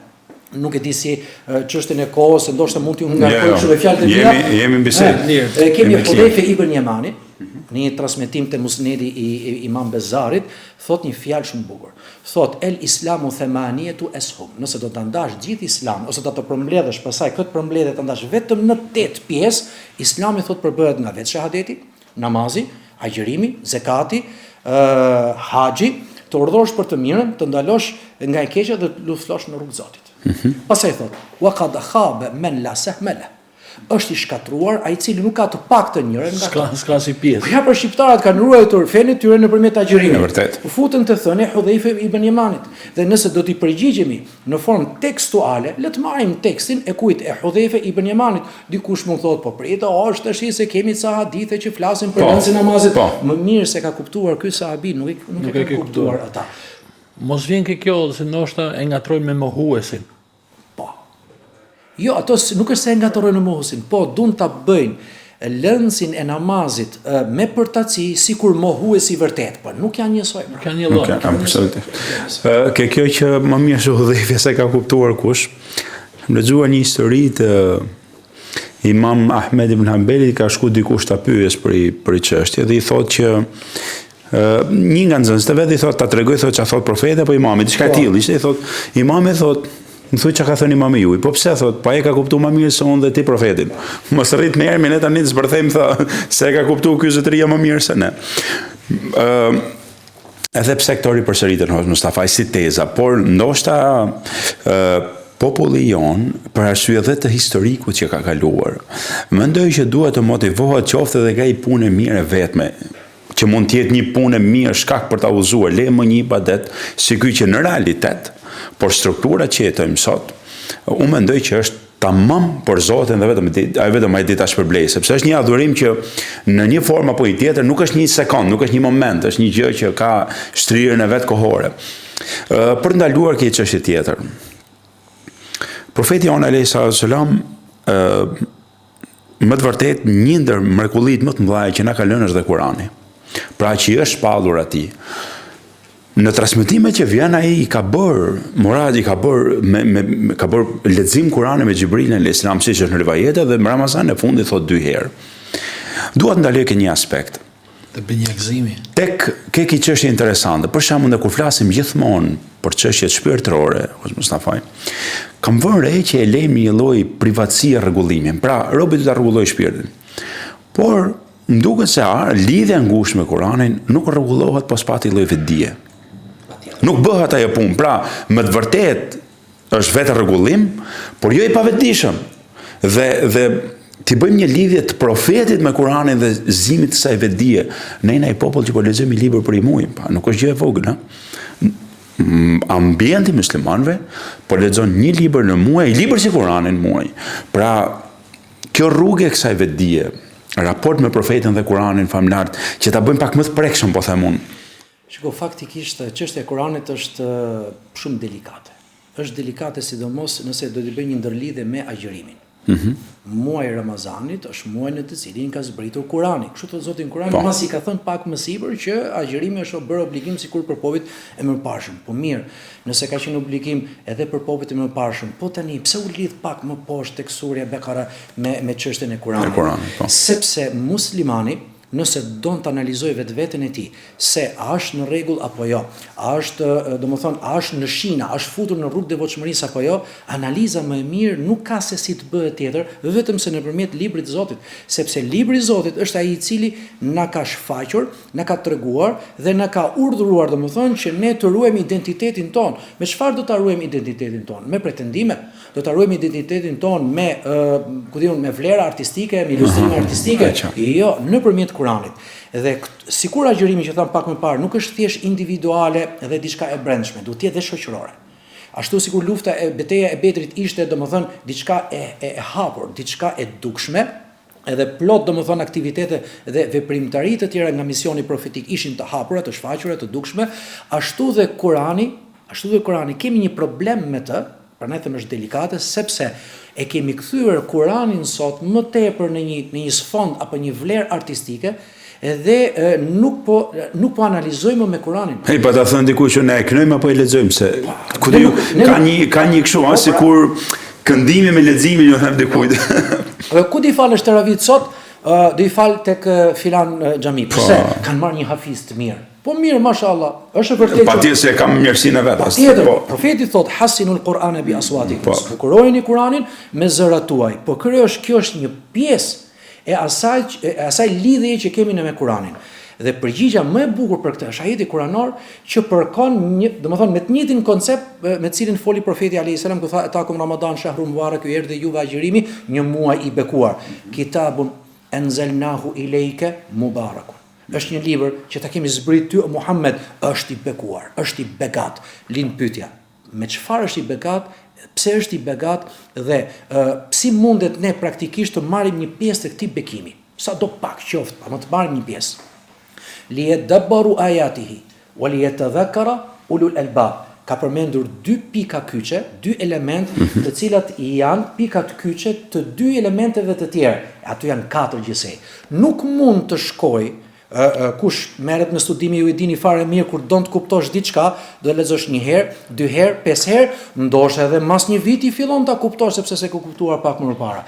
Nuk e di si çështën e kohës, ndoshta mund t'ju ngarkoj kështu me fjalët e mia. Jemi në bisedë. Kemi Hudhaife ibn Yamani, në një transmetim te Musnedi i Imam Bezarit, thot një fjalë shumë bukur. Thot el islamu thamaniyatu ashum. Nëse do ta ndash gjithë Islamin ose do ta përmbledhësh pasaj këtë përmbledhje ta ndash vetëm në 8 pjesë, Islami thot përbëhet nga vetë shahadeti, namazi, agjërimi, zakati, haxhi, të urdhërosh për të mirën, të ndalosh nga e keqja dhe të luftësh në rrugë të Zotit. Pastaj thot, wa qad khaba man la sahma la. Është i shkatruar ai i cili nuk ka të paktën njërin nga s'ka si pjesë. Ja për shqiptarët kanë ruajtur fenë e tyre nëpërmjet agjërimit. Vërtet. U futën të thënë Hudhaife ibn Yamanit. Dhe nëse do t'i përgjigjemi në formë tekstuale, le të marrim tekstin e kujt e Hudhaife ibn Yamanit. Dikush mund thotë po prita, është tash se kemi ca hadithe që flasin për rëndësinë e namazit. Më mirë se ka kuptuar ky sahabi, nuk e ka kuptuar ata. Mos vjen kjo se ndoshta e ngatrojnë me mohuesin. Jo, ato nuk është se ngatrojnë në mohuesin, po duan ta bëjnë lëndësin e namazit me përtaci sikur mohuesi vërtet, po nuk janë njësoj. Nuk janë një lloj. Absolutisht. Kjo që më mirë se Hudhaife se ka kuptuar kush. Më lexuar një histori të Imam Ahmed ibn Hanbali, ka shku dikush ta pyes për i çështje dhe i thotë që një nga nxënësit e vet i thotë ta tregoj thotë çfarë thot profeti apo imami, diçka e tillë, ishte i thotë imami thotë më thuaj çka ka thënë imami juaj. Po pse thot? Pa e ka kuptuar më mirë se unë dhe ti profetin. Mos rrit me ermin, ne tani të zbërthejmë tha se e ka kuptuar ky zotëria më mirë se ne. Edhe pse këto ripërsëritën Hoxh Mustafa si teza, por ndoshta populli jon për arsye edhe të historikut që ka kaluar. Mendoj që duhet të motivohet qoftë edhe nga i punë mirë vetme, që mund të jetë një punë mirë shkak për ta udhëzuar le më një ibadet si ky që në realitet por struktura që jetojmë sot, unë mendoj që është tamam për Zotin dhe vetëm ai ditë as përblej, sepse është një adhurim që në një formë apo një tjetër nuk është një sekond, nuk është një moment, është një gjë që ka shtrirën e vet kohore. Për ndaluar këtë çështje tjetër. Profeti alayhi salam më të vërtet një ndër mrekullitë më të mëdha që na ka lënë është dhe Kurani. Pra që është shpallur atij. Në transmetimet që vjen ai i ka bër Muradi ka bër ka bër lexim Kurani me Xhibrilin alayhis salam siç është në rivajete dhe në Ramazan në fundit thot 2 herë. Dua të ndaloj një aspekt. Të bëj një gëzimi. Tek ke çështje interesante. Për shembull, kur flasim gjithmonë për çështjet shpirtërore, Hoxh Mustafa, kam vënë re që e lejmë një lloj privatësie rregullimin. Pra, robi do ta rregullojë shpirtin. Por më duket se lidhja ngushtë me Kuranin nuk rregullohet pas pati lloj vetdije. Nuk bëhet ajo punë. Pra, më të vërtet është vetë rregullim, por jo i pavetdijshëm. Dhe ti bëjmë një lidhje të profetit me Kuranin dhe zimit të saj vetdije. Ne jemi popull që po lexojmë një libër për i muaj, pa, nuk është gjë e vogël, ha. Ambienti muslimanëve po lexon një libër në muaj, libër si Kurani në muaj. Pra, kjo rrugë e kësaj vetdije, raport me profetin dhe Kuranin famlar, që ta bëjmë pak më të prekshëm, po them unë. Shiko, faktikisht çështja e Kuranit është shumë delikate. është delikate sidomos nëse do të bëj një ndërlidhje me agjërimin. Muaji Ramazanit është muaj në të cilin ka zbritur Kurani. Kështu thot Zoti në Kur'an, mas i ka thënë pak më sipër që agjërimi është bërë obligim sikur për popujt e mëparshëm. Po mirë, nëse ka qenë obligim edhe për popujt e mëparshëm, po tani pse u lidh pak më poshtë tek surja Bekara me çështjen e Kuranit? Sepse muslimani nëse don të analizoj vetveten e tij se a është në rregull apo jo, a është, domethënë, a është në shina, a është futur në rrugë devotshmërisë apo jo, analiza më e mirë nuk ka se si të bëhet tjetër, vetëm se nëpërmjet librit të Zotit, sepse libri i Zotit është ai i cili na ka shfaqur, na ka treguar dhe na ka urdhëruar, domethënë, që ne të ruajmë identitetin ton. Me çfarë do ta ruajmë identitetin ton? Me pretendime. Do ta ruajmë identitetin ton me, me vlera artistike, me ilustrime artistike. Jo, nëpërmjet Kuranit. Dhe sikur agjërimi që tham pak më parë nuk është thjesht individuale dhe diçka e brendshme, duhet të jetë dhe shoqërore. Ashtu sikur lufta e betejë e Bedrit ishte domethënë diçka e hapur, diçka e dukshme, edhe plot domethënë aktivitete dhe veprimtari të tjera nga misioni profetik ishin të hapura, të shfaqura, të dukshme, ashtu dhe Kurani kemi një problem me të, prandaj them është delikate sepse e kemi kthyer Kuranin sot më tepër në një sfond apo një vlerë artistike dhe nuk po analizojmë me Kuranin. Pa ta thënë dikush që ne e kënojmë apo e lexojmë se ka një kështu sikur këndimi me leximin ju them dikujt. Ku di falësh teravit sot? Do i fal tek filan xhami. Pse? Kanë marrë një hafiz të mirë. Po mirë, mashallah, është vërtet. Patjetër se kam mirësinë vet. Patjetër. Profeti thot hasinul Qur'ana bi aswatikum. Bukurojeni Kur'anin me zërat tuaj. Po kjo është një pjesë e asaj lidhje që kemi ne me Kur'anin. Dhe përgjigja më e bukur për këtë është ajeti kuranor që përkon domethënë me të njëjtin koncept me cilin foli profeti alayhis salam kur tha atakum Ramadan shahrun mubarak, ju erdhi juve agjërimi, një muaj i bekuar. Kitabun anzalnahu ilayka mubarakun. Është një libër që ta kemi zbrit ty o Muhammed, është i bekuar, është i begat. Lind pyetja, me çfarë është i begat? Pse është i begat dhe si mundet ne praktikisht të marrim një pjesë të këtij bekimi? Sa do pak qoftë, ama të marrim një pjesë. Liyadabbaru ayatihi wa liyatadhakkara ulul albab. Ka përmendur dy pika kyçe, dy element të cilat janë pikat kyçe të dy elementeve të tjerë. Ato janë katër gjithsej. Nuk mund të shkojë kush merret me studime ju e dini fare mirë kur don të kuptosh diçka, do lexosh një herë, dy herë, pesë herë, ndoshta edhe mas një viti fillon ta kuptosh sepse se ke kuptuar pak më parë.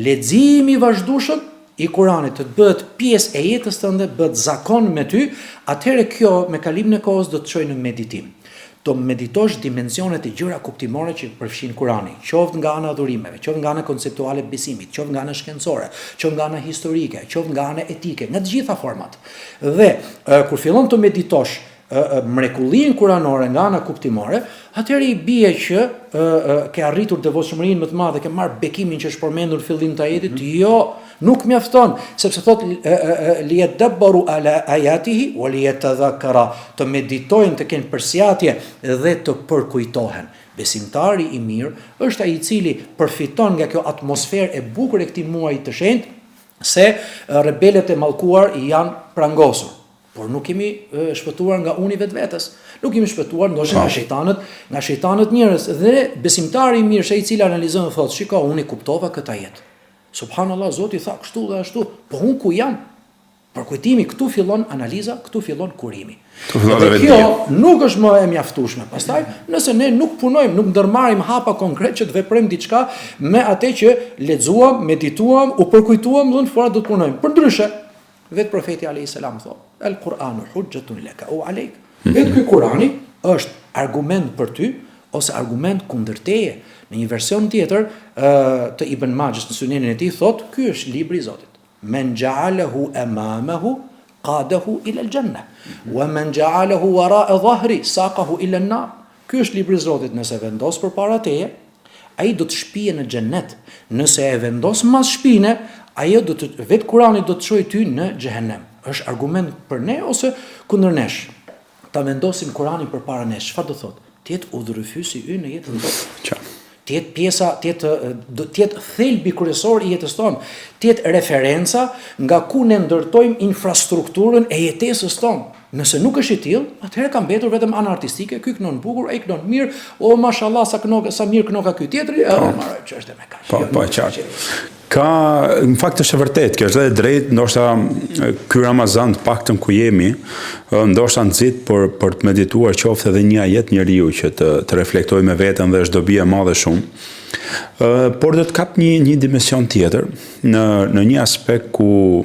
Leximi i vazhdueshëm i Kuranit të bëhet pjesë e jetës tënde, bëhet zakon me ty, atëherë kjo me kalimin e kohës do të çojë në meditim. Do meditosh dimensionet e gjëra kuptimore që përfshin Kurani, qoftë nga ana adhurimeve, qoftë nga ana konceptuale e besimit, qoftë nga ana shkencore, qoftë nga ana historike, qoftë nga ana etike, nga të gjitha format. Dhe kur fillon të meditosh mrekullin kuranore nga ana kuptimore, atëherë i bie që ke arritur devotshmërinë më të madhe, ke marr bekimin që është përmendur në fillim të ajetit. Jo, nuk mjafton, sepse thot liyadabbaru ala ayatihi wa liyatadhakkara, të meditojnë, të kenë përsjatje dhe të përkujtohen. Besimtari i mirë është ai i cili përfiton nga kjo atmosferë e bukur e këtij muaji të shenjtë, se rebelët e mallkuar janë prangosur. Por nuk kemi shpëtuar nga uni vetvetes. Nuk kemi shpëtuar ndoshta nga shejtanët njerëz dhe besimtari i mirë është ai i cili analizon dhe thotë, shiko, unë kuptova këtë jetë. Subhanallahu, Zoti tha kështu dhe ashtu, po unë ku jam? Përkujtimi, këtu fillon analiza, këtu fillon kurimi. Dhe kjo nuk është më e mjaftueshme. Pastaj, nëse ne nuk punojmë, nuk ndërmarrim hapa konkret që të veprojmë diçka me atë që lexuam, medituam, u përkujtuam, dhe në fora do të punojmë. Përndryshe, vetë profeti alayhis salam thotë, "El-Qur'anu hujjatun laka aw alayk." Vetë ky Kurani është argument për ty ose argument kundër teje. Në një version tjetër të Ibn Majhës në Sunenin e tij thotë, ky është libri i Zotit. Men ja'alahu amamahu qadahu ila al-janna wa man ja'alahu wara'a dhahri saqahu ila an-nar. Ky është libri i Zotit, nëse vendos përpara teje, ai do të shpije në xhennet. Nëse e vendos mas shpine, ajo vetë Kurani do të çojë ty në xhehenem. Është argument për ne ose kundër nesh. Ta vendosim Kuranin përpara nesh, çfarë do thotë? Të jetë udhërrëfysi ynë në jetën tonë. Të jetë pjesa, të jetë thelbi kryesor i jetës tonë, të jetë referenca nga ku ne ndërtojmë infrastrukturën e jetesës tonë. Nëse nuk është i tillë, atëherë ka mbetur vetëm ana artistike, ky kënon bukur, ai kënon mirë, o mashallah sa mirë kënon ka ky tjetri, marrë ç'është me kaq. Po, e qartë. Ka, në fakt është e vërtet, kjo është edhe drejt, ndoshta ky Ramazan të paktën ku jemi, ndoshta nxit për të medituar qoftë edhe një ajet njeriu që të reflektojë me veten dhe është dobi e madhe shumë. Por do të kap një dimension tjetër në një aspekt ku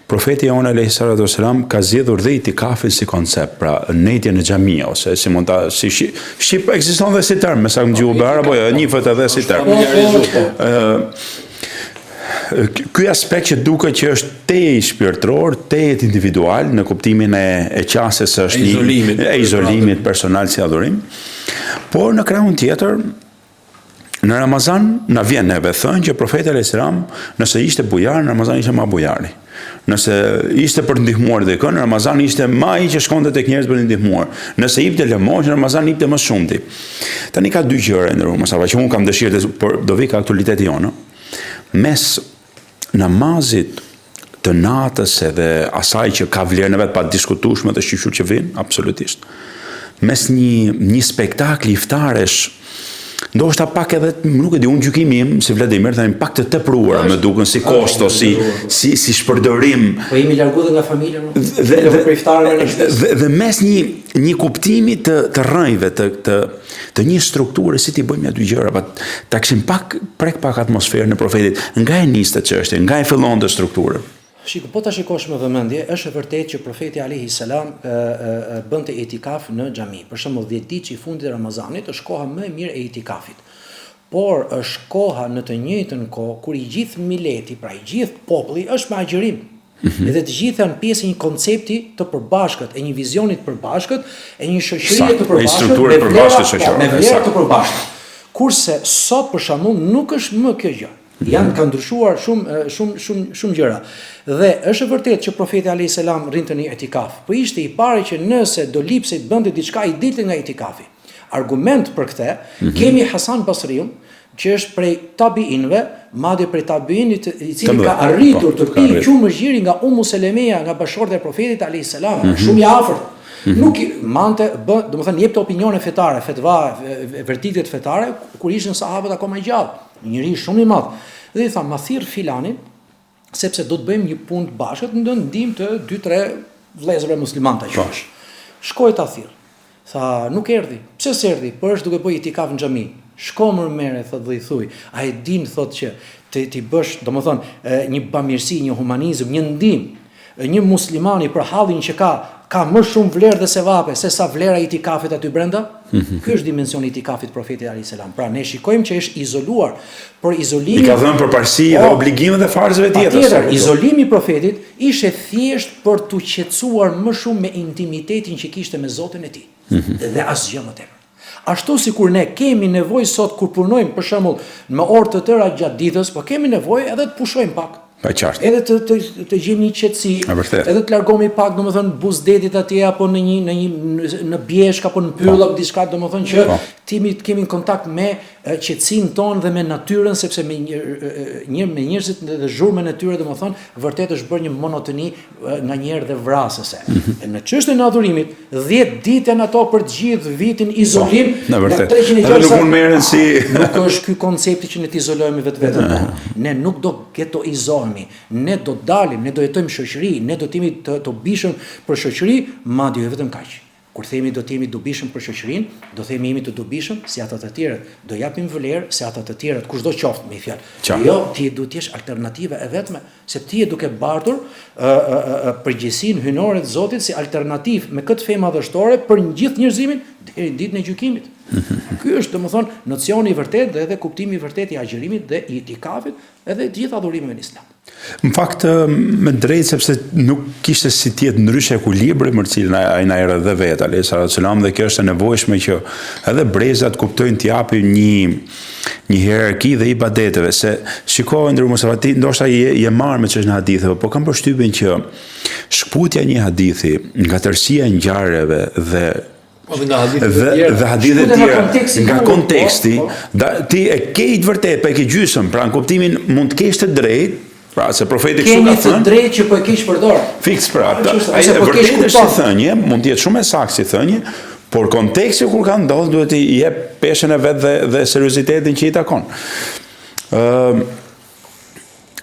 profeti jonë alayhi salatu wasalam ka zgjedhur dhe itikafin si koncept, pra netja në xhamia ose si mund ta shqip ekziston dhe si term, me sa më gjuhë be apo jo, njihet edhe si term. Ky aspekt që duket që është tej shpirtëror, tej individual në kuptimin e qasjes është e izolimit personal si adhurim. Por në krahun tjetër, në Ramazan na vjen neve thënë që profeti alayhis salam nëse ishte bujar, në Ramazan ishte ma bujari. Nëse ishte për të ndihmuar dikën, në Ramazan ishte ma i që shkonte tek njerëz për të ndihmuar. Nëse jepte lëmosh, në Ramazan jepte më shumti. Tani ka dy gjëra ndërruar, mos që unë kam dëshirë, por do vi ka aktualiteti jonë. Mes namazit të natës edhe asaj që ka vlerën e vet pa diskutueshme dhe shqyqur që vijnë, absolutisht. Mes një spektakli iftaresh, ndoshta pak edhe, nuk e di, unë gjykimi im si Vladimir, tani pak të tepruara më duken si kosto, si shpërdorim. Po jemi larguar nga familja, dhe mes një kuptimi të rrënjve, të një strukture si ti bëjmë ja dy gjëra, ta kishim prek pak atmosferën e profetit, nga e niste çështja, nga e fillon të strukturë. Po ta shikosh me vëmendje, është e vërtetë që profeti alayhis salam bënte itikaf në xhami. Për shembull, 10 ditë që i fundit të Ramazanit është koha më e mirë e itikafit. Por është koha në të njëjtën kohë kur i gjithë mileti, pra i gjithë populli është me agjërim. Edhe të gjithë janë pjesë e një koncepti të përbashkët, e një vizioni të përbashkët, e një shoqërie të përbashkët, me vlera të përbashkëta. Kurse sot për shembull nuk është më kjo gjë. Ka ndryshuar shumë gjëra. Dhe është e vërtetë që profeti alayhis salam rinte në itikaf, po ishte i pari që nëse do lipse të bënte diçka i dilte nga itikafi. Argument për këtë kemi Hasan Basriun, që është prej tabiinëve, madje prej tabiinit i cili ka arritur të pijë qumëshgjiri nga Ummu Selemeja, nga bashkëshortja e profetit alayhis salam, shumë i afërt. Nuk mante, domethënë jepte opinione fetare, fetva, verdiktet fetare kur ishin sahabët akoma gjallë. Njëri shumë i madh. Dhe i tha, ma thirr filanin, sepse do të bëjmë një punë të bashkët në ndihmë të 2-3 vëllezërve musliman ta qesh. Shkoi ta thirr. Tha, nuk erdhi. Pse s'erdhi? Po është duke bëj itikaf në xhami. Shko më merre, thotë dhe i thuj. A e din, thotë, që ti bësh, domethënë, një bamirësi, një humanizëm, një ndihmë, një muslimani për hallin që ka më shumë vlerë dhe sevape se sa vlera i itikafit aty brenda. Ky është dimensioni i itikafit profetit alayhis salam. Pra ne shikojmë që është izoluar, por izolimi i ka dhënë përparësi dhe obligime dhe farzëve tjetër. Izolimi i profetit ishte thjesht për t'u qetësuar më shumë me intimitetin që kishte me Zotin e tij. Dhe asgjë më tepër. Ashtu sikur ne kemi nevojë sot kur punojmë për shembull me orë të tëra gjatë ditës, po kemi nevojë edhe të pushojmë pak. Edhe të gjejmë një qetësi, edhe të largohemi pak, domethënë buzdetit atje apo në bjeshk apo në pyll apo diçka, domethënë që kemi kontakt me qetësinë tonë dhe me natyrën, sepse me njerëzit dhe zhurmën e tyre, domethënë vërtet është bërë një monotoni nganjëherë dhe vrasëse. Në çështjen e adhurimit, 10 ditë janë ato për të gjithë vitin izolim, në 360. Nuk është ky koncepti që ne të izolojmë vetveten. Ne nuk do getoizohemi. Ne do dalim, ne do jetojmë shoqëri, ne do të jemi të bishëm për shoqëri, madje vetëm kaq. Kur themi do të jemi të bishëm për shoqërinë, do themi jemi të dobishëm si ata të tjerët, do japim vlerë si ata të tjerët, kushdo qoftë me fjalë. Jo, ti duhet të jesh alternativa e vetme, se ti je duke bartur përgjegjësinë hynore të Zotit si alternativë me këtë fe madhështore për gjithë njerëzimin deri në ditën e gjykimit. Ky është domethënë nocioni i vërtetë dhe edhe kuptimi i vërtetë i agjërimit dhe i itikafit edhe të gjithë adhurimeve në Islam. Në fakt, me drejtë, sepse nuk kishte si tjetë ndryshe ekuilibri më të cilën ai na erë dhe vetë, alayhis salam, dhe kjo është e nevojshme që edhe brezat kuptojnë të japin një hierarki dhe ibadeteve, se shikojnë ndër mosavati, ndoshta je marrë me çështën e haditheve, po kam përshtypjen që shkputja një hadithi nga tërësia e ngjarjeve dhe hadithe tjera nga konteksti, ti e ke të vërtet, pa e ke gjysmë, pra në kuptimin mund të kesh të drejtë, Pra, se profeti kështu kemi ka të thënë. drejtë që po e keq përdor. Fiks pra. Ai Ose po keq vërtet është kupton. si thënie, mund të jetë shumë e saktë si thënie, por konteksti kur ka ndodhur duhet i jep peshën e vet dhe seriozitetin që i takon.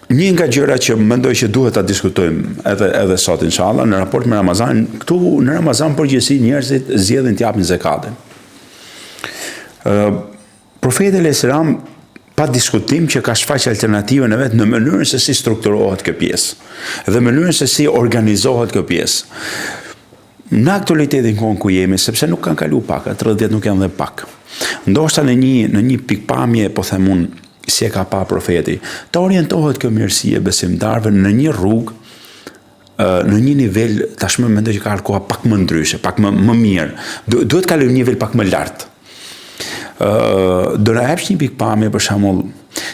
Një nga gjërat që mendoj që duhet ta diskutojmë edhe sot inshallah në raport me Ramazan, këtu në Ramazan përgjithësi njerëzit zgjedhin të japin zakatin. Profeti alayhis salam pa diskutim që ka shfaq alternativën e vet në mënyrën se si strukturohet kjo pjesë dhe mënyrën se si organizohet kjo pjesë. Në aktualitetin ku jemi, sepse nuk kanë kalu pak, 30 nuk janë dhe pak. Ndoshta në një pikpamje, po them unë, si e ka pa profeti, të orientohet kjo mirësi e besimtarëve në një rrugë, në një nivel, tashmë mendoj që ka koha pak më ndryshe, pak më mirë. Duhet kaloj një nivel pak më lartë. Do na japsh një pikpamje për shembull,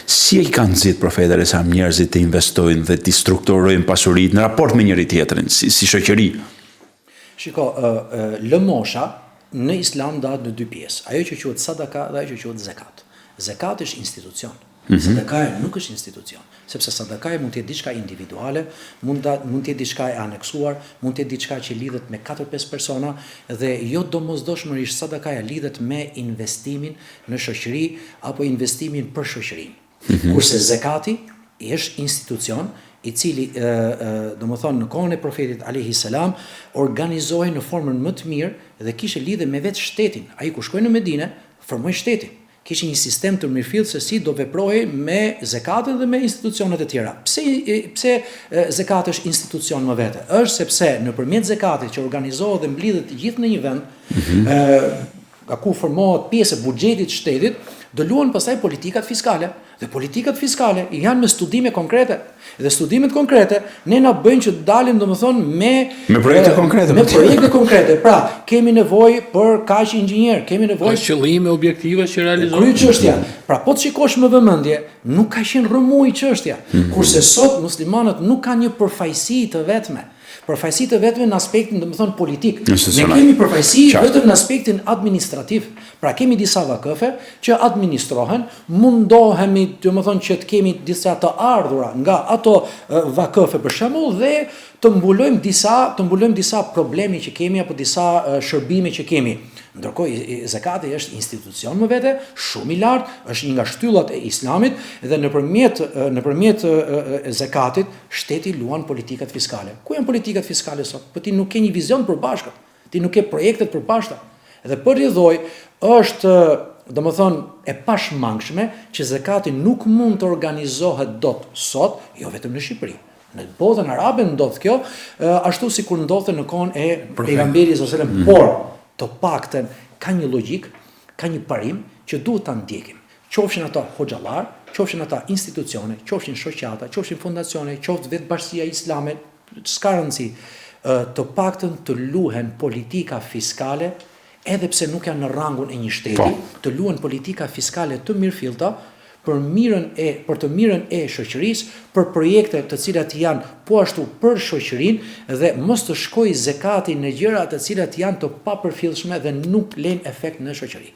si e kanë nxit profeti alayhis salam njerëzit të investojnë dhe të strukturojnë pasuritë në raport me njëri tjetrin, si shoqëri. Shiko, lëmosha në islam dahet në dy pjesë. Ajo që quhet sadaka dhe ajo që quhet zakat. Zakati është institucion. Sadakaja nuk është institucion, sepse sadakaja mund të jetë diçka individuale, mund të jetë diçka e aneksuar, mund të jetë diçka që lidhet me 4-5 persona dhe jo domosdoshmërisht sadakaja lidhet me investimin në shoqëri apo investimin për shoqërinë. Kurse zakati është institucion i cili, domethënë në kohën e profetit alayhis salam, organizohej në formën më të mirë dhe kishte lidhje me vetë shtetin. Ai kur shkoi në Medinë, formoi shtetin. Kishte një sistem të mirëfillt se si do veprohej me zakatin dhe me institucionet e tjera. Pse zakati është institucion më vete? Është sepse nëpërmjet zakatit që organizohet dhe mblidhet gjithë në një vend, ku formohet pjesë e buxhetit të shtetit, do luan pastaj politikat fiskale. Dhe politikat fiskale janë me studime konkrete. Dhe studimet konkrete ne na bëjnë që dalim domethënë me projekte konkrete. Me projekte konkrete. Pra, kemi nevojë për kaq inxhinier, kemi nevojë për qëllime objektive që realizohen. Kryej çështja. Pra, po të shikosh me vëmendje, nuk ka qenë rrëmuj çështja. Kurse sot muslimanët nuk kanë një përfaqësi të vetme. Përfaqësi të vetme në aspektin, domethënë politik. Ne kemi përfaqësi vetëm në aspektin administrativ. Pra kemi disa vakëfe që administrohen, mundohemi, domethënë që të kemi disa të ardhura nga ato vakëfe për shembull dhe të mbulojmë disa probleme që kemi apo disa shërbime që kemi. Ndërkohë zakati është institucion më vete, shumë i lartë, është një nga shtyllat e islamit dhe nëpërmjet zakatit shteti luan politikat fiskale. Ku janë politikat fiskale sot? Po ti nuk ke një vizion përbashkët, ti nuk ke projektet përbashkëta. Dhe përrjedhoj është domethënë e pashmangshme që zakati nuk mund të organizohet dot sot, jo vetëm në Shqipëri. Në botën arabe ndodh kjo, ashtu sikur ndodhte në kohën e pejgamberit sallallahu alajhi wasallam, por të paktën ka një logjik, ka një parim që duhet ta ndjekim. Qofshin ata hoxhallar, qofshin ata institucione, qofshin shoqata, qofshin fondacione, qoftë vetë Bashkia Islame, s'ka rëndësi, të paktën të luhen politika fiskale, edhe pse nuk janë në rangun e një shteti, të luhen politika fiskale të mirëfillta për të mirën e shoqërisë, për projekte të cilat janë po ashtu për shoqërinë dhe mos të shkojë zakati në gjëra të cilat janë të papërfillshme dhe nuk lejnë efekt në shoqëri.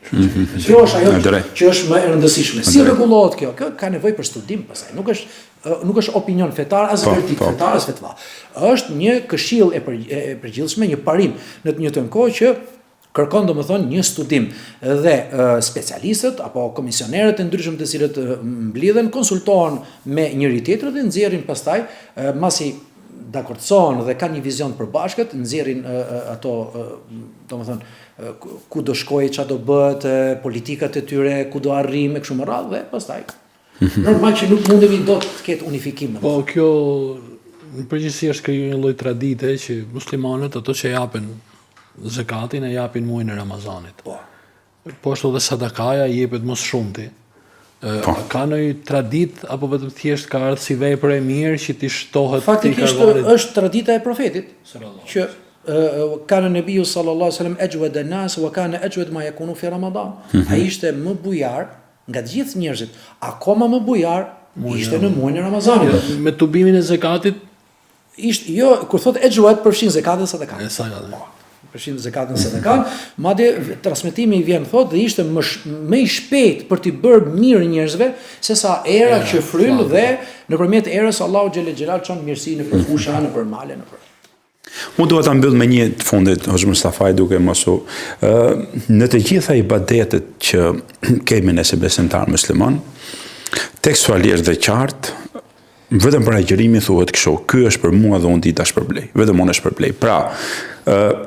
Kjo është ajo që është më e rëndësishme. Si rregullohet kjo? Kjo ka nevojë për studim pastaj. Nuk është opinion fetar as verdikt fetar as fetva. Është një këshill e përgjithshme, një parim në të njëjtën kohë që kërkon domethënë një studim dhe specialistët apo komisionerët e ndryshëm të cilët mblidhen konsultohen me njëri tjetrin dhe nxjerrin pastaj masi dakordsohen dhe kanë një vizion të përbashkët, nxjerrin ato domethënë ku do shkojë, çfarë do bëhet, politikat e tyre, ku do arrijmë kështu me radhë dhe pastaj normal që nuk mundemi dot të ketë unifikim. Po kjo në përgjithësi është krijuar një lloj tradite që muslimanët ato që japin zakatin e japin muajin e Ramazanit. Po ashtu dhe sadakaja jepet më shumti. Ka ndonjë traditë apo vetëm thjesht ka ardhur si vepër e mirë që ti shtohet ti Faktikisht është tradita e profetit që kana nebiu sallallahu alaihi wasallam ajwad an-nas wa kana ajwad ma yakunu fi Ramadan. Ai ishte më bujar nga të gjithë njerëzit, akoma më bujar ishte në muajin e Ramazanit. Me tubimin e zakatit kur thot ajwad përfshin zakatin dhe sadakat. përfshin zakatën sadakan, madje transmetimi i vjen thotë dhe ishte më i shpejt për t'i bërë mirë njerëzve se sa era që fryn dhe nëpërmjet erës Allahu xhelel xhelal çon mirësi në fusha, në për male, në për. Unë duhet ta mbyll me një të fundit, Hoxh Mustafaj, duke mosu në të gjitha ibadetet që kemi ne si besimtar musliman, tekstualisht dhe qartë, vetëm për agjërimin thuhet kështu, ky është për mua dhe unë di ta shpërblej. Vetëm unë e shpërblej. Pra,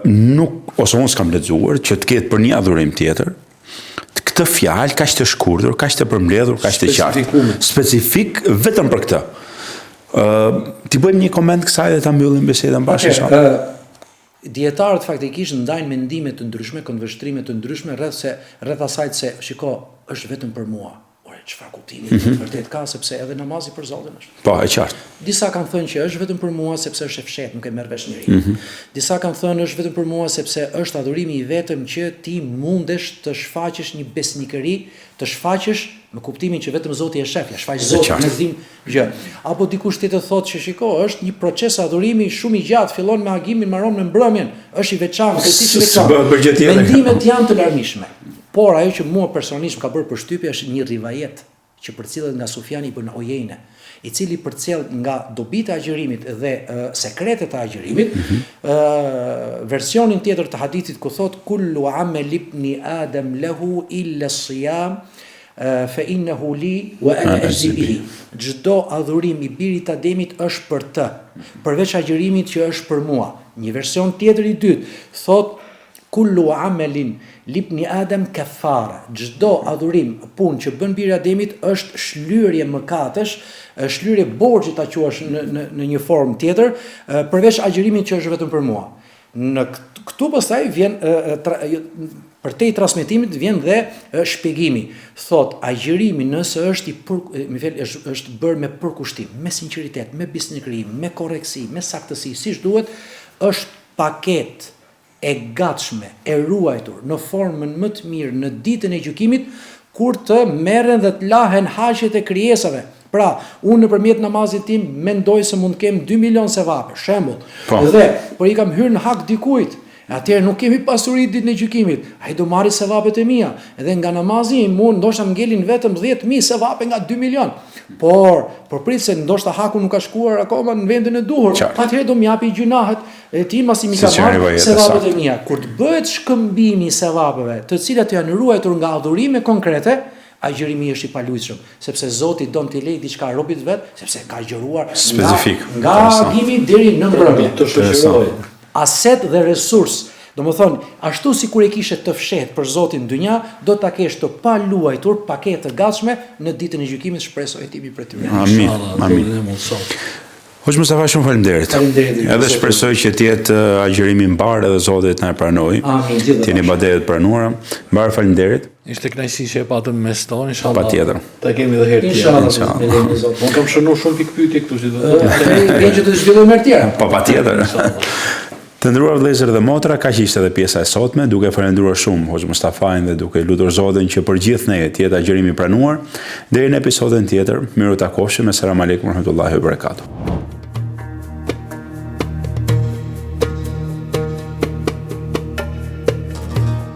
nuk ose unë s'kam lexuar që të ketë për një adhurim tjetër këtë fjalë kaq të shkurtër, kaq të përmbledhur, kaq të qartë. Specifik vetëm për këtë. Ti bëjmë një koment kësaj dhe ta mbyllim bisedën bashkë. Dietarët faktikisht ndajnë mendime të ndryshme, këndvështrime të ndryshme rreth asaj se shiko, është vetëm për mua. Ore, çfarë kuptimi vërtet ka, sepse edhe namazi për Zotin është. Po, e qartë. Disa kanë thënë që është vetëm për mua sepse është e fshehtë, nuk e merr vesh njeriu. Disa kanë thënë është vetëm për mua sepse është adhurimi i vetëm që ti mundesh të shfaqesh një besnikëri, të shfaqesh në kuptimin që vetëm Zoti e shef, ja shfaq Zoti në zim gjë. Apo dikush tjetër thotë që shiko, është një proces adhurimi shumë i gjatë, fillon me agimin, mbaron me mbrëmjen, është i veçantë, i veçantë. Mendimet janë të larmishme. Por ajo që mua personalisht më ka bërë përshtypje është një rivajet që përcjellet nga Sufjani ibn Uyeyne, i cili përcjell nga dobita e agjërimit dhe sekretet e agjërimit, versionin tjetër të hadithit ku thot kullu amal ibn Adam lahu illa as-siyam fa innahu li wa ana ajzi bihi. Çdo adhurim i birit Ademit është për të, përveç agjërimit që është për mua. Një version tjetër i dytë thot kullu amalin libni Adam kafara. Çdo adhurim, punë që bën biri Ademit është shlyerje mëkatesh, shlyerje borxhi ta quash në një formë tjetër, përveç agjërimit që është vetëm për mua. Në këtu pastaj vjen për te i transmetimit vjen dhe shpjegimi. Thot agjërimi nëse është bërë me përkushtim, me sinqeritet, me besnikëri, me korrektësi, me saktësi, siç duhet, është paketë e gatshme, e ruajtur në formën më të mirë në ditën e gjykimit, kur të merren dhe të lahen haqet e krijesave. Pra, unë nëpërmjet namazit tim mendoj se mund të kem 2 milion sevape, shembull. Dhe por I kam hyrë në hak dikujt, atëherë nuk kemi pasuri ditën e gjykimit. Ai do marrë sevapet e mia, edhe nga namazi im mund ndoshta ngelin vetëm 10.000 sevape nga 2 milion. Por prit se ndoshta haku nuk ka shkuar akoma në vendin e duhur. Atëherë do m'japi gjunahet e ti masi mi ka marrë sevapet e mia. Kur të bëhet shkëmbimi I sevapeve, të cilat janë ruajtur nga adhurime konkrete, agjërimi është I palujshëm, sepse Zoti don t'i lejë diçka robit vet, sepse ka agjëruar specifik nga agimi deri në mbrëmje. Të shoqëroj aset dhe resurs. Domethënë, ashtu sikur e kishe të fshehtë për Zotin në dynja, do ta kesh të paluajtur paketë të gatshme në ditën e gjykimit, shpresoj timi për ty. Amin. Amin. Hoxh Mustafa, shumë faleminderit. Edhe shpresoj që të jetë agjërimi I mbar edhe Zoti na e pranoj. Amin. T'jeni ibadetet pranuara. Mbar faleminderit. Ishte kënaqësi që e patëm mes tonë, inshallah. Patjetër. Ta kemi edhe herë tjetër. Inshallah. Unë kam shënuar shumë pikë pyetje këtu si do të thotë. Që të zhvillojmë herë tjera. Po patjetër. Të nderuar vëllezër dhe motra, kaq ishte edhe pjesa e sotme, duke falendëruar shumë Hoxh Mustafajin dhe duke lutur Zotin që për gjithë ne të jetë agjërimi I pranuar. Deri në episodin tjetër, miru takofshim, selam aleikum warahmatullahi wabarakatuh.